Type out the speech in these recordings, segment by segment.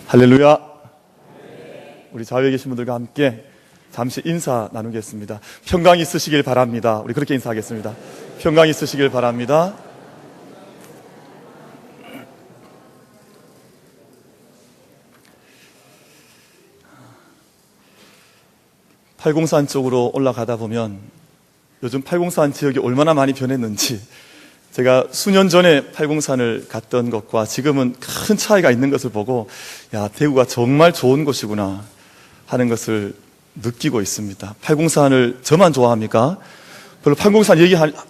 할렐루야. 우리 좌우에 계신 분들과 함께 잠시 인사 나누겠습니다. 평강 있으시길 바랍니다. 우리 그렇게 인사하겠습니다. 평강 있으시길 바랍니다. 팔공산 쪽으로 올라가다 보면 요즘 팔공산 지역이 얼마나 많이 변했는지, 제가 수년 전에 팔공산을 갔던 것과 지금은 큰 차이가 있는 것을 보고, 야, 대구가 정말 좋은 곳이구나 하는 것을 느끼고 있습니다. 팔공산을 저만 좋아합니까? 별로 팔공산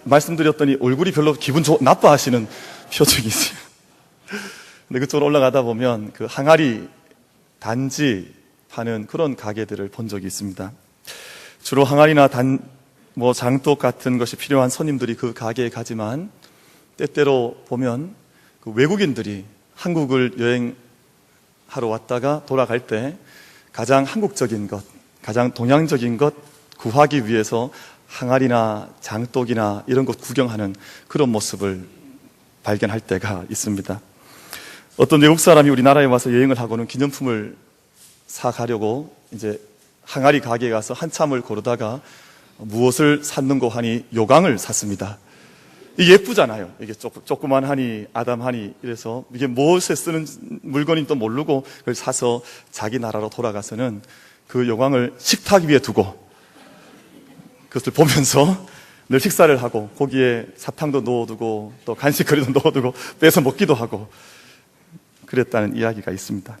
말씀드렸더니 얼굴이 별로 나빠하시는 표정이 있어요. 근데 그쪽으로 올라가다 보면 그 항아리 단지 파는 그런 가게들을 본 적이 있습니다. 주로 항아리나 장독 같은 것이 필요한 손님들이 그 가게에 가지만, 때때로 보면 그 외국인들이 한국을 여행하러 왔다가 돌아갈 때 가장 한국적인 것, 가장 동양적인 것 구하기 위해서 항아리나 장독이나 이런 것 구경하는 그런 모습을 발견할 때가 있습니다. 어떤 외국 사람이 우리나라에 와서 여행을 하고는 기념품을 사가려고 이제 항아리 가게에 가서 한참을 고르다가 무엇을 샀는고 하니 요강을 샀습니다. 이게 예쁘잖아요. 이게 조그만 하니, 아담하니, 이래서 이게 무엇에 쓰는 물건인지도 모르고 그걸 사서 자기 나라로 돌아가서는 그 요강을 식탁 위에 두고 그것을 보면서 늘 식사를 하고, 거기에 사탕도 넣어두고 또 간식거리도 넣어두고 빼서 먹기도 하고 그랬다는 이야기가 있습니다.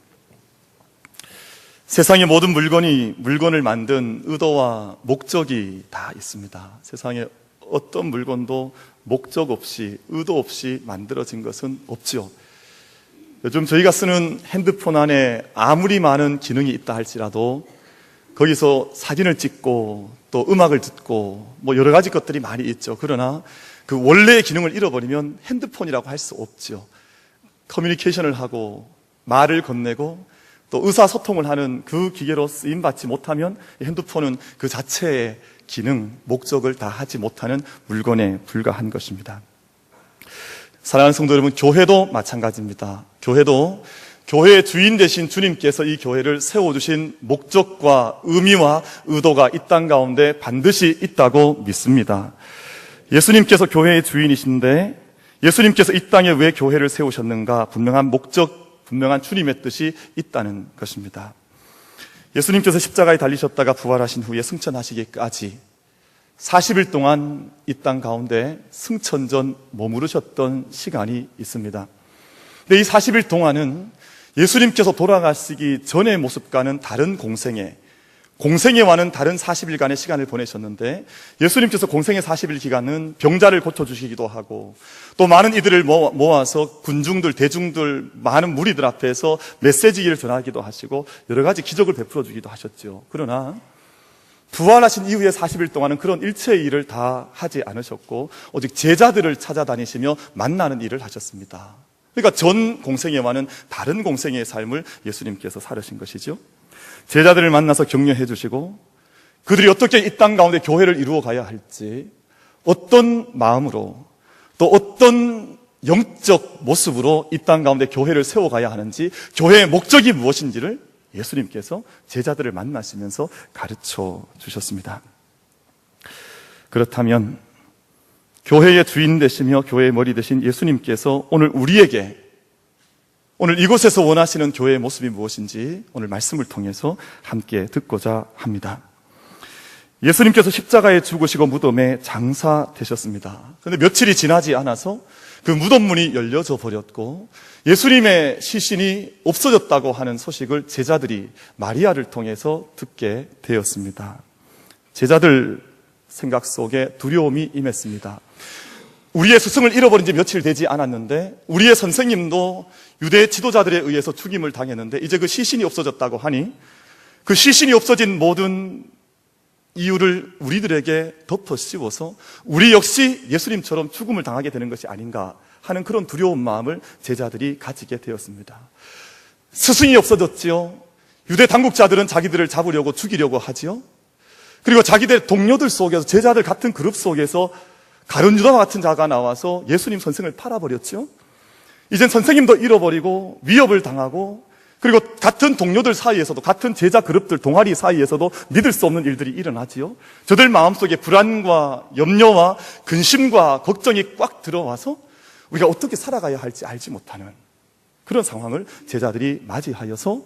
세상의 모든 물건을 만든 의도와 목적이 다 있습니다. 세상에 어떤 물건도 목적 없이, 의도 없이 만들어진 것은 없죠. 요즘 저희가 쓰는 핸드폰 안에 아무리 많은 기능이 있다 할지라도 거기서 사진을 찍고 또 음악을 듣고 여러 가지 것들이 많이 있죠. 그러나 그 원래의 기능을 잃어버리면 핸드폰이라고 할 수 없죠. 커뮤니케이션을 하고 말을 건네고 또 의사소통을 하는 그 기계로 쓰임받지 못하면 핸드폰은 그 자체의 기능, 목적을 다 하지 못하는 물건에 불과한 것입니다. 사랑하는 성도 여러분, 교회도 마찬가지입니다. 교회도 교회의 주인 되신 주님께서 이 교회를 세워주신 목적과 의미와 의도가 이 땅 가운데 반드시 있다고 믿습니다. 예수님께서 교회의 주인이신데, 예수님께서 이 땅에 왜 교회를 세우셨는가? 분명한 목적, 분명한 주님의 뜻이 있다는 것입니다. 예수님께서 십자가에 달리셨다가 부활하신 후에 승천하시기까지 40일 동안 이 땅 가운데 승천전 머무르셨던 시간이 있습니다. 근데 이 40일 동안은 예수님께서 돌아가시기 전의 모습과는 다른 공생애와는 다른 40일간의 시간을 보내셨는데, 예수님께서 공생애 40일 기간은 병자를 고쳐주시기도 하고 또 많은 이들을 모아서 대중들, 많은 무리들 앞에서 메시지를 전하기도 하시고 여러 가지 기적을 베풀어 주기도 하셨죠. 그러나 부활하신 이후에 40일 동안은 그런 일체의 일을 다 하지 않으셨고 오직 제자들을 찾아다니시며 만나는 일을 하셨습니다. 그러니까 전 공생애와는 다른 공생애의 삶을 예수님께서 살으신 것이죠. 제자들을 만나서 격려해 주시고 그들이 어떻게 이 땅 가운데 교회를 이루어 가야 할지, 어떤 마음으로 또 어떤 영적 모습으로 이 땅 가운데 교회를 세워가야 하는지, 교회의 목적이 무엇인지를 예수님께서 제자들을 만나시면서 가르쳐 주셨습니다. 그렇다면 교회의 주인 되시며 교회의 머리 되신 예수님께서 오늘 이곳에서 원하시는 교회의 모습이 무엇인지 오늘 말씀을 통해서 함께 듣고자 합니다. 예수님께서 십자가에 죽으시고 무덤에 장사되셨습니다. 그런데 며칠이 지나지 않아서 그 무덤 문이 열려져 버렸고 예수님의 시신이 없어졌다고 하는 소식을 제자들이 마리아를 통해서 듣게 되었습니다. 제자들 생각 속에 두려움이 임했습니다. 우리의 스승을 잃어버린 지 며칠 되지 않았는데, 우리의 선생님도 유대 지도자들에 의해서 죽임을 당했는데 이제 그 시신이 없어졌다고 하니 그 시신이 없어진 모든 이유를 우리들에게 덮어 씌워서 우리 역시 예수님처럼 죽음을 당하게 되는 것이 아닌가 하는 그런 두려운 마음을 제자들이 가지게 되었습니다. 스승이 없어졌지요. 유대 당국자들은 자기들을 잡으려고 죽이려고 하지요. 그리고 자기들 동료들 속에서, 제자들 같은 그룹 속에서 가룟유다와 같은 자가 나와서 예수님 선생을 팔아버렸죠. 이젠 선생님도 잃어버리고 위협을 당하고 그리고 같은 동료들 사이에서도, 같은 제자 그룹들 동아리 사이에서도 믿을 수 없는 일들이 일어나지요. 저들 마음속에 불안과 염려와 근심과 걱정이 꽉 들어와서 우리가 어떻게 살아가야 할지 알지 못하는 그런 상황을 제자들이 맞이하여서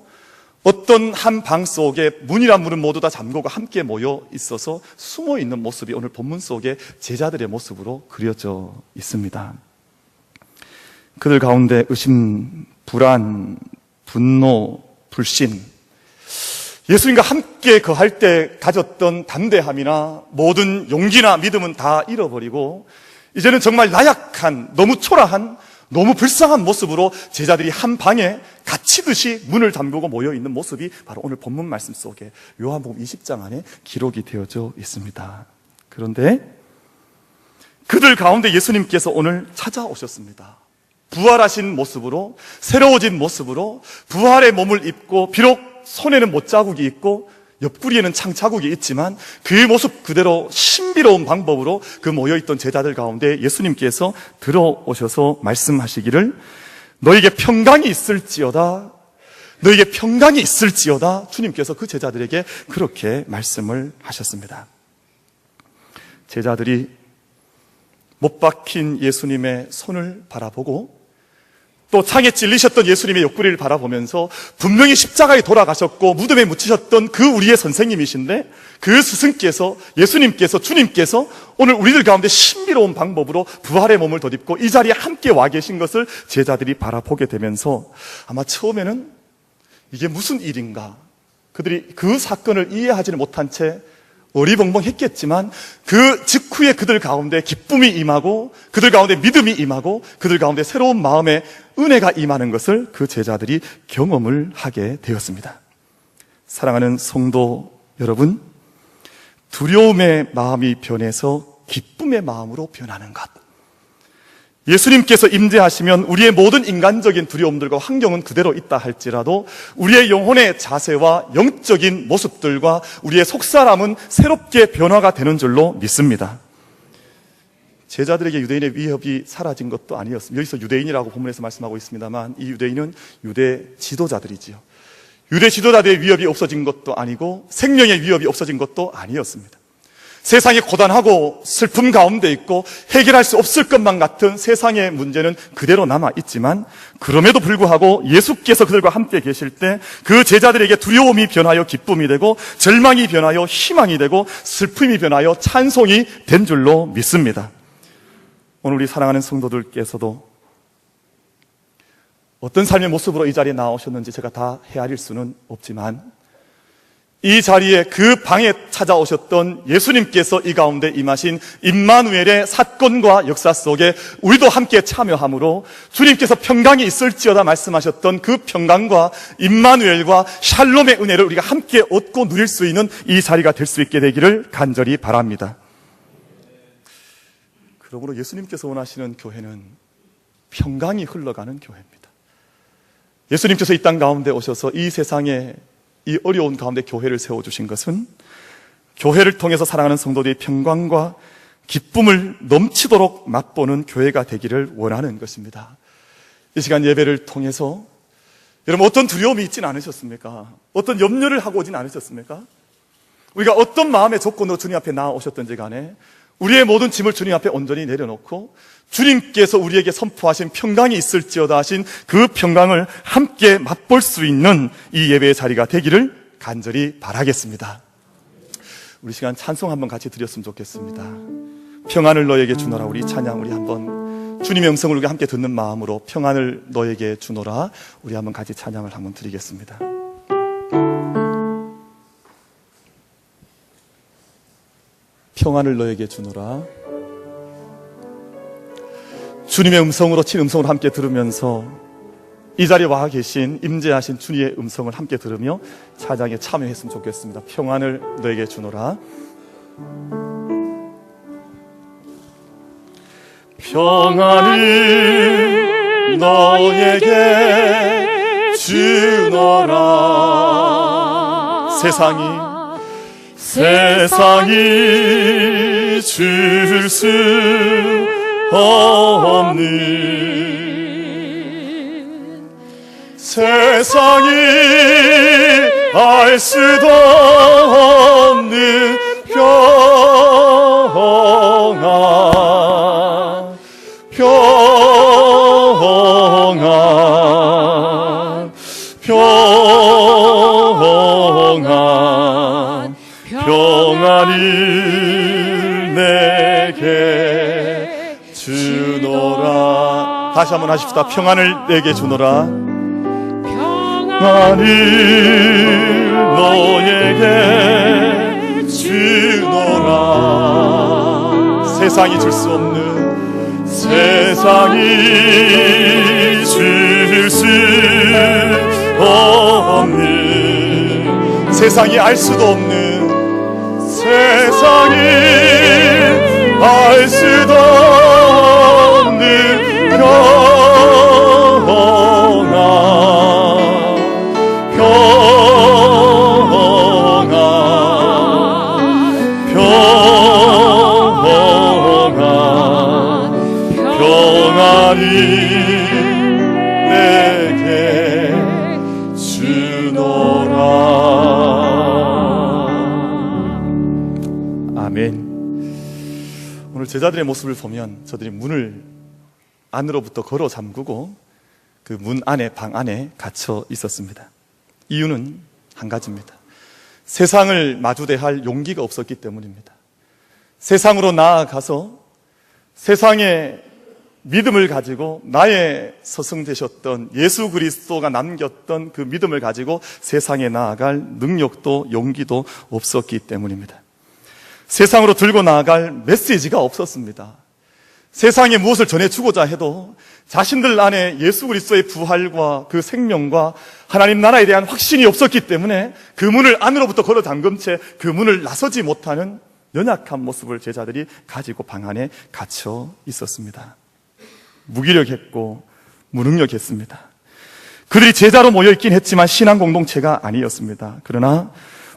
어떤 한 방 속에 문이란 문은 모두 다 잠그고 함께 모여 있어서 숨어 있는 모습이 오늘 본문 속에 제자들의 모습으로 그려져 있습니다. 그들 가운데 의심, 불안, 분노, 불신, 예수님과 함께 거할 때 가졌던 담대함이나 모든 용기나 믿음은 다 잃어버리고 이제는 정말 나약한, 너무 초라한, 너무 불쌍한 모습으로 제자들이 한 방에 갇히듯이 문을 잠그고 모여있는 모습이 바로 오늘 본문 말씀 속에 요한복음 20장 안에 기록이 되어져 있습니다. 그런데 그들 가운데 예수님께서 오늘 찾아오셨습니다. 부활하신 모습으로, 새로워진 모습으로 부활의 몸을 입고, 비록 손에는 못자국이 있고 옆구리에는 창자국이 있지만 그 모습 그대로 신비로운 방법으로 그 모여있던 제자들 가운데 예수님께서 들어오셔서 말씀하시기를 너에게 평강이 있을지어다, 너에게 평강이 있을지어다. 주님께서 그 제자들에게 그렇게 말씀을 하셨습니다. 제자들이 못 박힌 예수님의 손을 바라보고 또 창에 찔리셨던 예수님의 옆구리를 바라보면서 분명히 십자가에 돌아가셨고 무덤에 묻히셨던 그 우리의 선생님이신데 그 스승께서, 예수님께서, 주님께서 오늘 우리들 가운데 신비로운 방법으로 부활의 몸을 덧입고 이 자리에 함께 와 계신 것을 제자들이 바라보게 되면서 아마 처음에는 이게 무슨 일인가, 그들이 그 사건을 이해하지는 못한 채 어리벙벙했겠지만 그 직후에 그들 가운데 기쁨이 임하고 그들 가운데 믿음이 임하고 그들 가운데 새로운 마음의 은혜가 임하는 것을 그 제자들이 경험을 하게 되었습니다. 사랑하는 성도 여러분, 두려움의 마음이 변해서 기쁨의 마음으로 변하는 것, 예수님께서 임재하시면 우리의 모든 인간적인 두려움들과 환경은 그대로 있다 할지라도 우리의 영혼의 자세와 영적인 모습들과 우리의 속사람은 새롭게 변화가 되는 줄로 믿습니다. 제자들에게 유대인의 위협이 사라진 것도 아니었습니다. 여기서 유대인이라고 본문에서 말씀하고 있습니다만 이 유대인은 유대 지도자들이지요. 유대 지도자들의 위협이 없어진 것도 아니고 생명의 위협이 없어진 것도 아니었습니다. 세상이 고단하고 슬픔 가운데 있고 해결할 수 없을 것만 같은 세상의 문제는 그대로 남아있지만 그럼에도 불구하고 예수께서 그들과 함께 계실 때 그 제자들에게 두려움이 변하여 기쁨이 되고 절망이 변하여 희망이 되고 슬픔이 변하여 찬송이 된 줄로 믿습니다. 오늘 우리 사랑하는 성도들께서도 어떤 삶의 모습으로 이 자리에 나오셨는지 제가 다 헤아릴 수는 없지만 이 자리에 그 방에 찾아오셨던 예수님께서 이 가운데 임하신 임마누엘의 사건과 역사 속에 우리도 함께 참여함으로 주님께서 평강이 있을지어다 말씀하셨던 그 평강과 임마누엘과 샬롬의 은혜를 우리가 함께 얻고 누릴 수 있는 이 자리가 될 수 있게 되기를 간절히 바랍니다. 그러므로 예수님께서 원하시는 교회는 평강이 흘러가는 교회입니다. 예수님께서 이 땅 가운데 오셔서 이 세상에 이 어려운 가운데 교회를 세워주신 것은 교회를 통해서 사랑하는 성도들이 평강과 기쁨을 넘치도록 맛보는 교회가 되기를 원하는 것입니다. 이 시간 예배를 통해서 여러분 어떤 두려움이 있진 않으셨습니까? 어떤 염려를 하고 오진 않으셨습니까? 우리가 어떤 마음의 조건으로 주님 앞에 나아오셨던지 간에 우리의 모든 짐을 주님 앞에 온전히 내려놓고 주님께서 우리에게 선포하신 평강이 있을지어다 하신 그 평강을 함께 맛볼 수 있는 이 예배의 자리가 되기를 간절히 바라겠습니다. 우리 시간 찬송 한번 같이 드렸으면 좋겠습니다. 평안을 너에게 주노라. 우리 찬양 우리 한번 주님의 음성을 우리가 함께 듣는 마음으로 평안을 너에게 주노라. 우리 한번 같이 찬양을 한번 드리겠습니다. 평안을 너에게 주노라. 주님의 음성으로, 친 음성으로 함께 들으면서 이 자리에 와 계신 임재하신 주님의 음성을 함께 들으며 찬양에 참여했으면 좋겠습니다. 평안을 너에게 주노라. 평안을 너에게 주노라. 세상이 줄 수 없는 세상이 알 수도 없는 평안, 평안, 평안, 평안을 내게 주노라. 다시 한번 하십시다. 평안을 내게 주노라. 평안을 너에게 주노라. 세상이 줄 수 없는, 세상이 줄 수 없는, 세상이 알 수도 없는, 세상이 알 수도 없는 평안, 평안, 평안, 평안이 내게 주노라. 아멘. 오늘 제자들의 모습을 보면 저들이 문을 안으로부터 걸어 잠그고 그 문 안에, 방 안에 갇혀 있었습니다. 이유는 한 가지입니다. 세상을 마주대할 용기가 없었기 때문입니다. 세상으로 나아가서 세상의 믿음을 가지고 나의 스승 되셨던 예수 그리스도가 남겼던 그 믿음을 가지고 세상에 나아갈 능력도 용기도 없었기 때문입니다. 세상으로 들고 나아갈 메시지가 없었습니다. 세상에 무엇을 전해주고자 해도 자신들 안에 예수 그리스도의 부활과 그 생명과 하나님 나라에 대한 확신이 없었기 때문에 그 문을 안으로부터 걸어 잠금 채 그 문을 나서지 못하는 연약한 모습을 제자들이 가지고 방 안에 갇혀 있었습니다. 무기력했고 무능력했습니다. 그들이 제자로 모여있긴 했지만 신앙 공동체가 아니었습니다. 그러나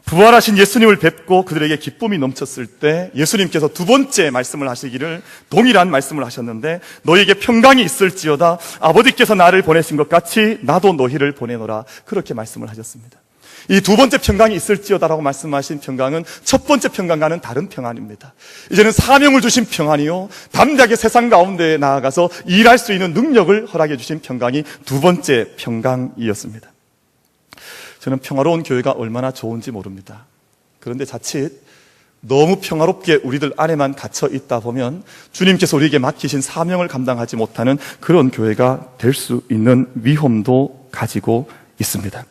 부활하신 예수님을 뵙고 그들에게 기쁨이 넘쳤을 때 예수님께서 두 번째 말씀을 하시기를, 동일한 말씀을 하셨는데, 너희에게 평강이 있을지어다. 아버지께서 나를 보내신 것 같이 나도 너희를 보내노라. 그렇게 말씀을 하셨습니다. 이 두 번째 평강이 있을지어다라고 말씀하신 평강은 첫 번째 평강과는 다른 평안입니다. 이제는 사명을 주신 평안이요, 담대하게 세상 가운데에 나아가서 일할 수 있는 능력을 허락해 주신 평강이 두 번째 평강이었습니다. 저는 평화로운 교회가 얼마나 좋은지 모릅니다. 그런데 자칫 너무 평화롭게 우리들 안에만 갇혀 있다 보면 주님께서 우리에게 맡기신 사명을 감당하지 못하는 그런 교회가 될 수 있는 위험도 가지고 있습니다.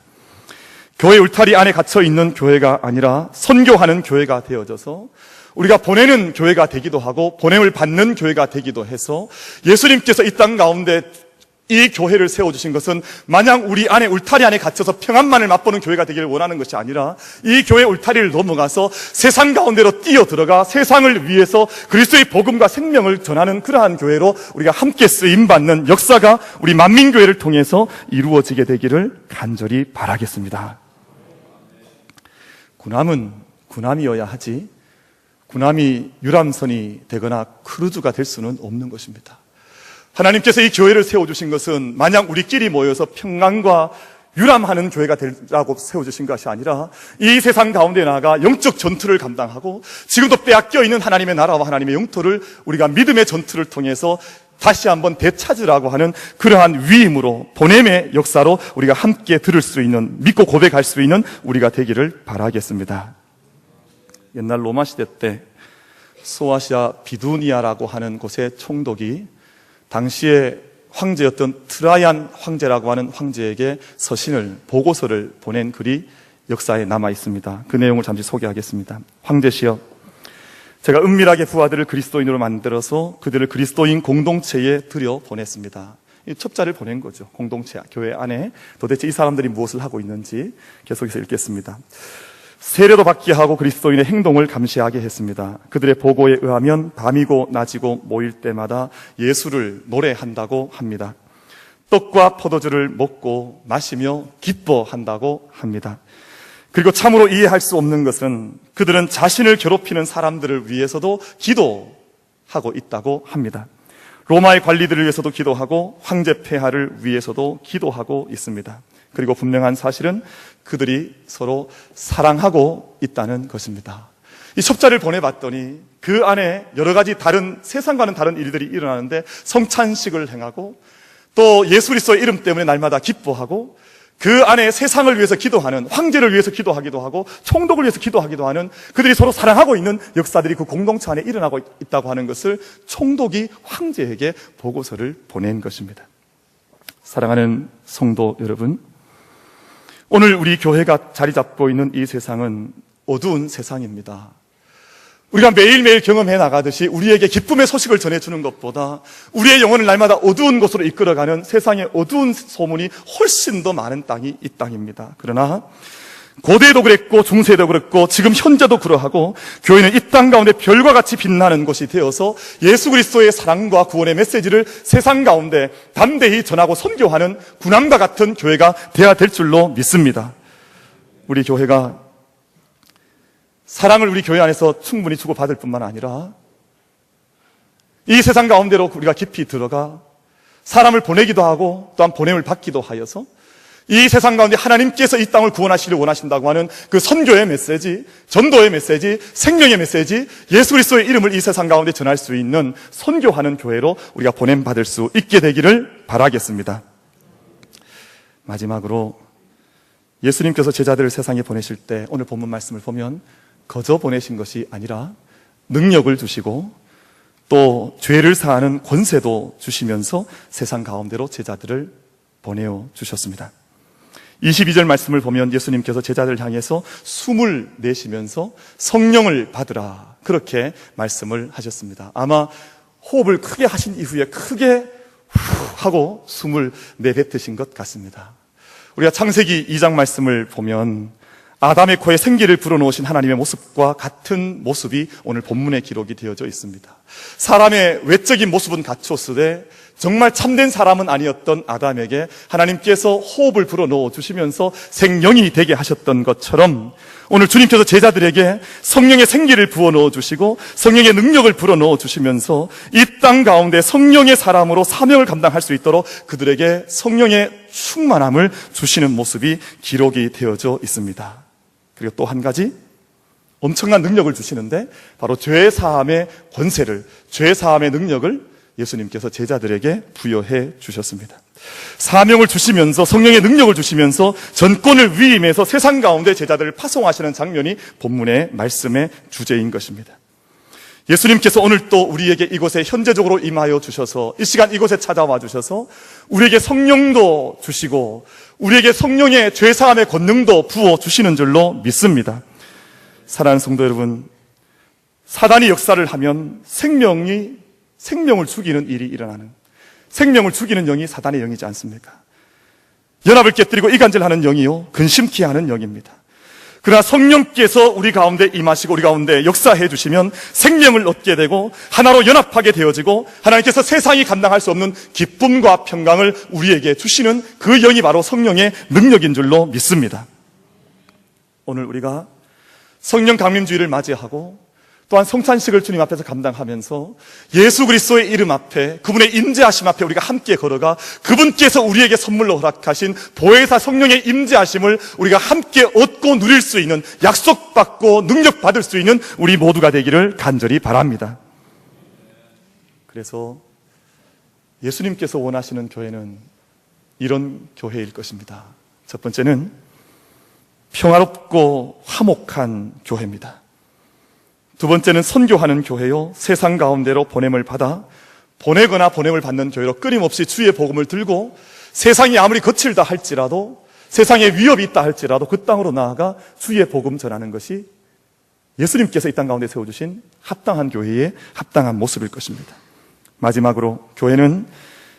교회 울타리 안에 갇혀 있는 교회가 아니라 선교하는 교회가 되어져서 우리가 보내는 교회가 되기도 하고 보냄을 받는 교회가 되기도 해서, 예수님께서 이 땅 가운데 이 교회를 세워주신 것은 마냥 우리 안에 울타리 안에 갇혀서 평안만을 맛보는 교회가 되기를 원하는 것이 아니라, 이 교회 울타리를 넘어가서 세상 가운데로 뛰어들어가 세상을 위해서 그리스도의 복음과 생명을 전하는 그러한 교회로 우리가 함께 쓰임받는 역사가 우리 만민교회를 통해서 이루어지게 되기를 간절히 바라겠습니다. 군함은 군함이어야 하지, 군함이 유람선이 되거나 크루즈가 될 수는 없는 것입니다. 하나님께서 이 교회를 세워주신 것은 마냥 우리끼리 모여서 평안과 유람하는 교회가 되라고 세워주신 것이 아니라, 이 세상 가운데 나아가 영적 전투를 감당하고 지금도 빼앗겨 있는 하나님의 나라와 하나님의 영토를 우리가 믿음의 전투를 통해서 다시 한번 되찾으라고 하는 그러한 위임으로, 보냄의 역사로 우리가 함께 들을 수 있는, 믿고 고백할 수 있는 우리가 되기를 바라겠습니다. 옛날 로마 시대 때 소아시아 비두니아라고 하는 곳의 총독이 당시에 황제였던 트라이안 황제라고 하는 황제에게 서신을, 보고서를 보낸 글이 역사에 남아 있습니다. 그 내용을 잠시 소개하겠습니다. 황제시여, 제가 은밀하게 부하들을 그리스도인으로 만들어서 그들을 그리스도인 공동체에 들여 보냈습니다. 이 첩자를 보낸 거죠. 공동체, 교회 안에 도대체 이 사람들이 무엇을 하고 있는지 계속해서 읽겠습니다. 세례도 받게 하고 그리스도인의 행동을 감시하게 했습니다. 그들의 보고에 의하면 밤이고 낮이고 모일 때마다 예수를 노래한다고 합니다. 떡과 포도주를 먹고 마시며 기뻐한다고 합니다. 그리고 참으로 이해할 수 없는 것은 그들은 자신을 괴롭히는 사람들을 위해서도 기도하고 있다고 합니다. 로마의 관리들을 위해서도 기도하고 황제 폐하를 위해서도 기도하고 있습니다. 그리고 분명한 사실은 그들이 서로 사랑하고 있다는 것입니다. 이 첩자를 보내봤더니 그 안에 여러 가지 다른, 세상과는 다른 일들이 일어나는데 성찬식을 행하고 또 예수 그리스도의 이름 때문에 날마다 기뻐하고 그 안에 세상을 위해서 기도하는, 황제를 위해서 기도하기도 하고 총독을 위해서 기도하기도 하는, 그들이 서로 사랑하고 있는 역사들이 그 공동체 안에 일어나고 있다고 하는 것을 총독이 황제에게 보고서를 보낸 것입니다. 사랑하는 성도 여러분, 오늘 우리 교회가 자리 잡고 있는 이 세상은 어두운 세상입니다. 우리가 매일매일 경험해 나가듯이 우리에게 기쁨의 소식을 전해주는 것보다 우리의 영혼을 날마다 어두운 곳으로 이끌어가는 세상의 어두운 소문이 훨씬 더 많은 땅이 이 땅입니다. 그러나 고대도 그랬고 중세도 그랬고 지금 현재도 그러하고 교회는 이 땅 가운데 별과 같이 빛나는 곳이 되어서 예수 그리스도의 사랑과 구원의 메시지를 세상 가운데 담대히 전하고 선교하는 군함과 같은 교회가 되어야 될 줄로 믿습니다. 우리 교회가 사랑을 우리 교회 안에서 충분히 주고받을 뿐만 아니라 이 세상 가운데로 우리가 깊이 들어가 사람을 보내기도 하고 또한 보냄을 받기도 하여서 이 세상 가운데 하나님께서 이 땅을 구원하시기를 원하신다고 하는 그 선교의 메시지, 전도의 메시지, 생명의 메시지, 예수 그리스도의 이름을 이 세상 가운데 전할 수 있는 선교하는 교회로 우리가 보냄받을 수 있게 되기를 바라겠습니다. 마지막으로 예수님께서 제자들을 세상에 보내실 때 오늘 본문 말씀을 보면 거저 보내신 것이 아니라 능력을 주시고 또 죄를 사하는 권세도 주시면서 세상 가운데로 제자들을 보내어 주셨습니다. 22절 말씀을 보면 예수님께서 제자들을 향해서 숨을 내쉬면서 성령을 받으라, 그렇게 말씀을 하셨습니다. 아마 호흡을 크게 하신 이후에 크게 후 하고 숨을 내뱉으신 것 같습니다. 우리가 창세기 2장 말씀을 보면 아담의 코에 생기를 불어넣으신 하나님의 모습과 같은 모습이 오늘 본문에 기록이 되어져 있습니다. 사람의 외적인 모습은 갖췄으되 정말 참된 사람은 아니었던 아담에게 하나님께서 호흡을 불어넣어 주시면서 생명이 되게 하셨던 것처럼 오늘 주님께서 제자들에게 성령의 생기를 부어넣어 주시고 성령의 능력을 불어넣어 주시면서 이 땅 가운데 성령의 사람으로 사명을 감당할 수 있도록 그들에게 성령의 충만함을 주시는 모습이 기록이 되어져 있습니다. 그리고 또 한 가지 엄청난 능력을 주시는데 바로 죄사함의 권세를, 죄사함의 능력을 예수님께서 제자들에게 부여해 주셨습니다. 사명을 주시면서 성령의 능력을 주시면서 전권을 위임해서 세상 가운데 제자들을 파송하시는 장면이 본문의 말씀의 주제인 것입니다. 예수님께서 오늘 또 우리에게 이곳에 현재적으로 임하여 주셔서 이 시간 이곳에 찾아와 주셔서 우리에게 성령도 주시고 우리에게 성령의 죄사함의 권능도 부어 주시는 줄로 믿습니다. 사랑하는 성도 여러분, 사단이 역사를 하면 생명을 죽이는 일이 일어나는, 생명을 죽이는 영이 사단의 영이지 않습니까? 연합을 깨뜨리고 이간질하는 영이요 근심케 하는 영입니다. 그러나 성령께서 우리 가운데 임하시고 우리 가운데 역사해 주시면 생명을 얻게 되고 하나로 연합하게 되어지고 하나님께서 세상이 감당할 수 없는 기쁨과 평강을 우리에게 주시는 그 영이 바로 성령의 능력인 줄로 믿습니다. 오늘 우리가 성령 강림주의를 맞이하고 또한 성찬식을 주님 앞에서 감당하면서 예수 그리스도의 이름 앞에 그분의 임재하심 앞에 우리가 함께 걸어가 그분께서 우리에게 선물로 허락하신 보혜사 성령의 임재하심을 우리가 함께 얻고 누릴 수 있는, 약속받고 능력받을 수 있는 우리 모두가 되기를 간절히 바랍니다. 그래서 예수님께서 원하시는 교회는 이런 교회일 것입니다. 첫 번째는 평화롭고 화목한 교회입니다. 두 번째는 선교하는 교회요, 세상 가운데로 보냄을 받아 보내거나 보냄을 받는 교회로 끊임없이 주의 복음을 들고 세상이 아무리 거칠다 할지라도, 세상에 위협이 있다 할지라도 그 땅으로 나아가 주의 복음 전하는 것이 예수님께서 이 땅 가운데 세워주신 합당한 교회의 합당한 모습일 것입니다. 마지막으로 교회는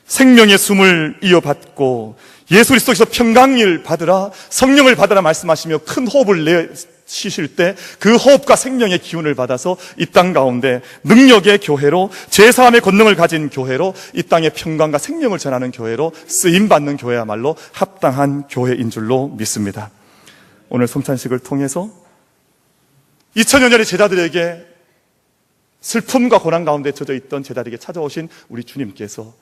생명의 숨을 이어받고 예수 그리스도께서 평강을 받으라, 성령을 받으라 말씀하시며 큰 호흡을 내쉬실 때 그 호흡과 생명의 기운을 받아서 이 땅 가운데 능력의 교회로, 죄사함의 권능을 가진 교회로, 이 땅의 평강과 생명을 전하는 교회로 쓰임받는 교회야말로 합당한 교회인 줄로 믿습니다. 오늘 성찬식을 통해서 2000년 전에 제자들에게 슬픔과 고난 가운데 젖어 있던 제자들에게 찾아오신 우리 주님께서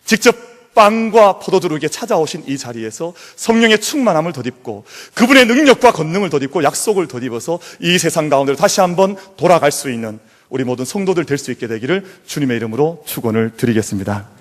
직접 빵과 포도주를 찾아오신 이 자리에서 성령의 충만함을 덧입고 그분의 능력과 권능을 덧입고 약속을 덧입어서 이 세상 가운데로 다시 한번 돌아갈 수 있는 우리 모든 성도들 될 수 있게 되기를 주님의 이름으로 축원을 드리겠습니다.